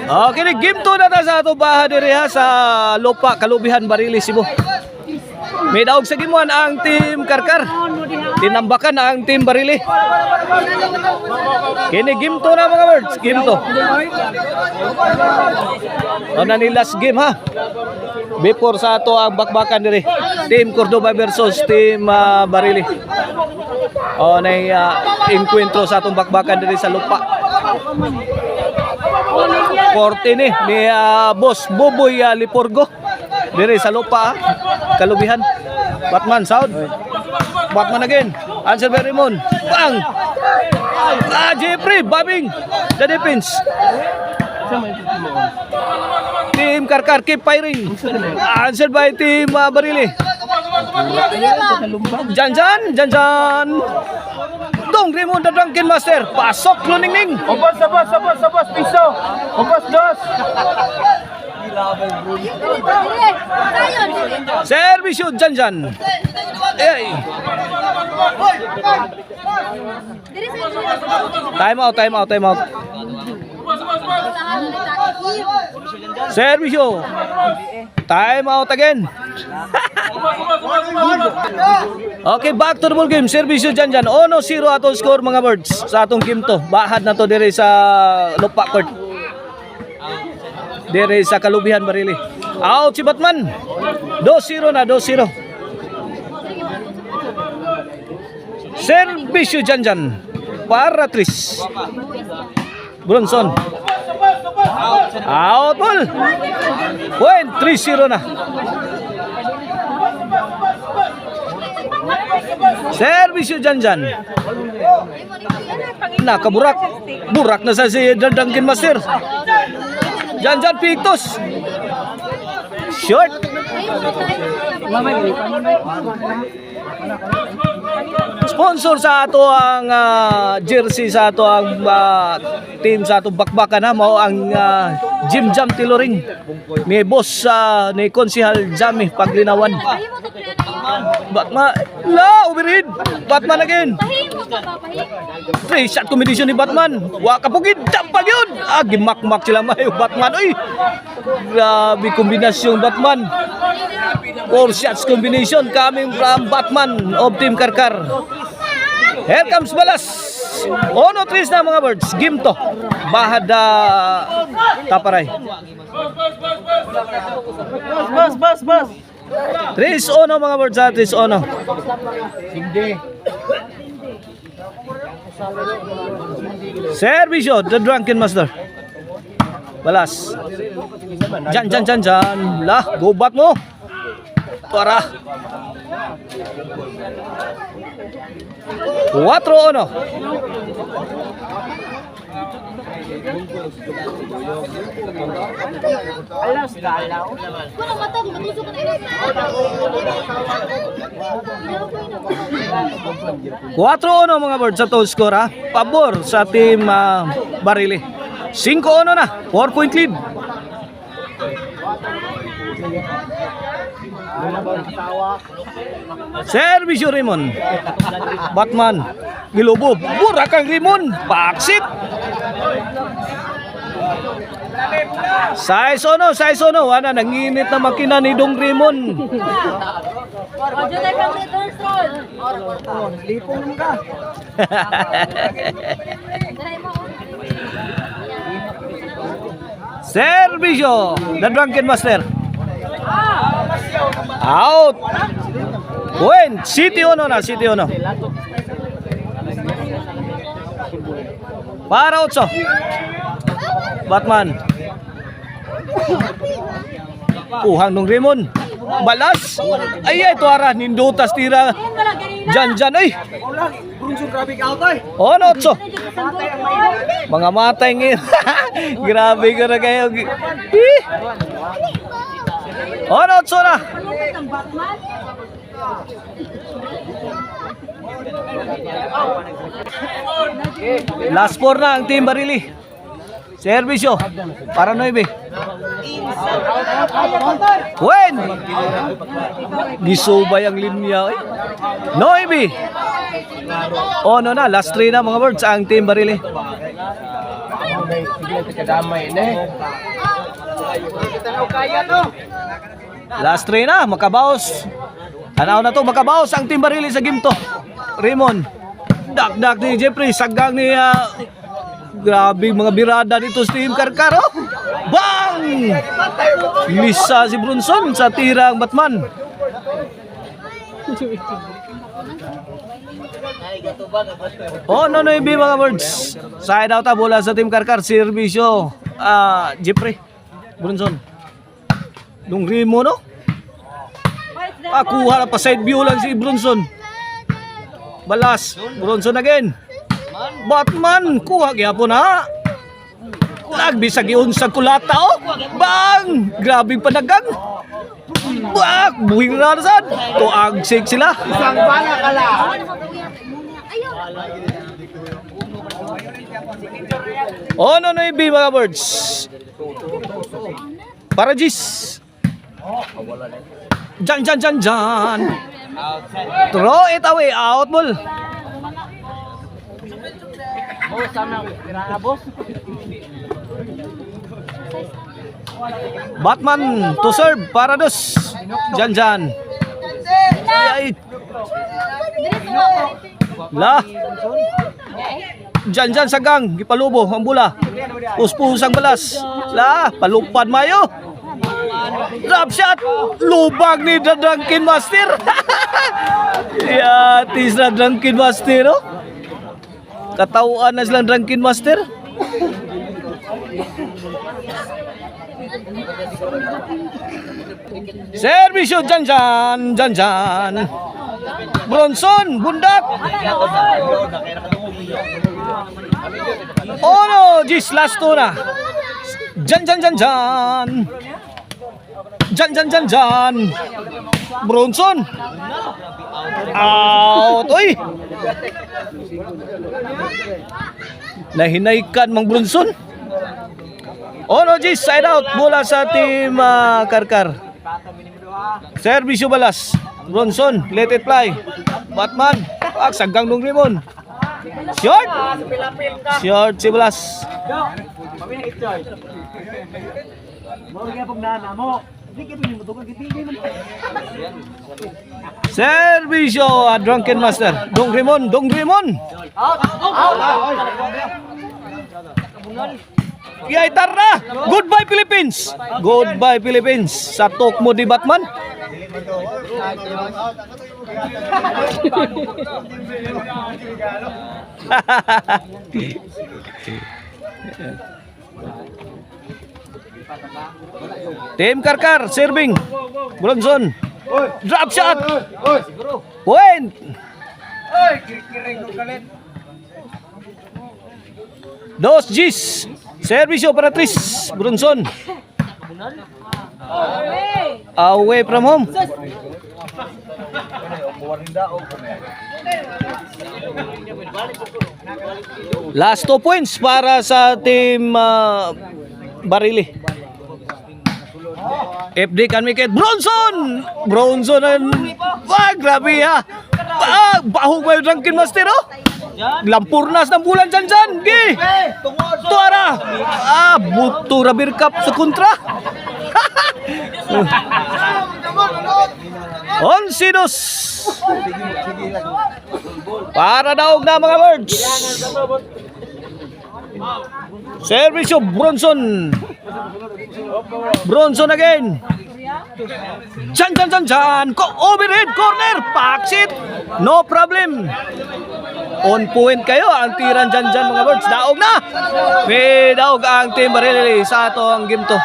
Okay, game 2 na ta sa ato baha diri ha sa Lupa Kalubihan Barili, Cebu. May daog sa gimuan ang team Karkar. Tinambakan ang team Barili. Kini game 2 na mga birds, game 2. O na ni last game ha. Before sa ato ang bakbakan diri. Team Cordoba versus team Barili. O na encuentro sa atong bakbakan diri sa Lupa. Korte ni Boss Buboy Liporgo diri sa Lupa Kalubihan. Batman sound. Batman again. Answer by Raymond. Bang! Jeffrey Babing the defense. Team Karkar keep firing. Answer by team Barili. Janjan Dong Raymond the Drunken Master. Pasok Luningning. Obos piso. Obos dos. Servisyo Janjan. Time out. Servisyo. Time out again. Okay, back to the ball game. Servisyo Janjan. 1-0 atong score mga birds sa atong game to. Bahad na to dire sa Lupa Court. Dire sa Kalubihan Barili. Out si Batman. 2-0 na, 2-0. Servisyo Janjan para Tris. Bronson. Out ball. Point 3-0 na. Servisyo Janjan. Nakaburak. Burak na sa si Drunken Master. Janjan Pictus. Short. Sponsor sa ato ang jersey sa ato ang team sa ato bakbakan na mao ang Jim Jam Tailoring ni boss ni Konsehal Jami Paglinawan. Batman overhead. Batman again. Three shot combination ni Batman. Wa kapugid dampag yun. Gimakmak sila mayo Batman. Uy. Grabe kombinasyon Batman. 4 shots combination coming from Batman of Team Karkar. Here comes Balas. 1-3 na mga birds. Game to. Bahad Taparay. Bas. 3-0 mga birds ha. 3-0. Servisyo the Drunken Master. Balas. Jan. Lah, gobat mo. Para 4-1. Alas galaw. Kuno matag matusok ka na. 4-1 mga birds sa total score ha. Pabor sa team Barili. 5-1 na. 4-point lead. Servisyo Raymond. Batman. Gilubo. Burak ang Raymond. Paksit. Size ono. Ana nanginit na makina ni Dong Raymond. Lipong ka. Servisyo the Drunken Master. Out. Win. City ono. Para 8. Batman. Puhang nung Raymond. Balas. Ay tuara nindutas tira. Janjan ay. Grabe ka out ay. 8. Mga matay ngayon. Grabe ka na kayo. 8 na. Last 4 na ang team Barili. Servisyo para 9. Wen! Gisubay ang linya. 9. Oh, no na. Last 3 na mga birds ang Team Barili. Last 3 na. Makabaos. Tanaw na to. Makabaos ang Team Barili sa game to. Raymond. Dak ni Jeffrey. Sagang ni... grabe mga birada dito sa Team Karkar. Oh. Bang! Misa si Bronson sa tirang Batman. Oh, no, mga birds. Side out bola sa Team Karkar. Servisyo. Jeffrey. Bronson. Nung Remo, no? Kuha na pa side view lang si Bronson. Balas. Bronson again. Batman, kuha gyapon na. Nagbisag iunsag kulata oh. Bang! Grabe panagang. Bak, buhing rarasan. Tuag sik sila. Isang bala ka lang. Oh, no, mga birds. Para Gis. Jan. Throw it away, out ball. Batman to serve para dos. Jan. Ay. La. Jan sagang gipalubo ang bola. Puspus ang balas. La, palupad mayo. Drop shot. Lubag ni Drunken Master. Tis na Drunken Master oh. Katauan na silang Drunken Master. Servisyo Jan. Bronson, bundak. Oh no, Gis last two na. Jan. Bronson. Out, oy. Nahinaykan mang Bronson. Oh no, Gis, side out. Bola sa Team Karkar. Servisyo balas. Bronson, let it fly. Batman, sagang nung Rimon. Short si balas. Servisyo Drunken Master. Dong Rimon. Yay, tara! Goodbye Philippines! Sa talk mo di Batman. Team Karkar serving. Bronson. Drop shot. Point. Dos Gis. Servisyo para Tris. Bronson. Away from home. Last 2 points para sa Team Barili. FD can make it. Bronson grabe ha. Bahog ba yung Drunken Master oh. Lampurnas ng bulan Jan. Gi. Tuara. Buto Rabir Cup sa kontra. Onsidos. Para daog na mga birds. Servisyo Bronson again. Jan. Overhead corner. Paksit. No problem. On point kayo ang tiran Jan mga birds. Daog na. May daog ang Team Barili sa ato ang game to.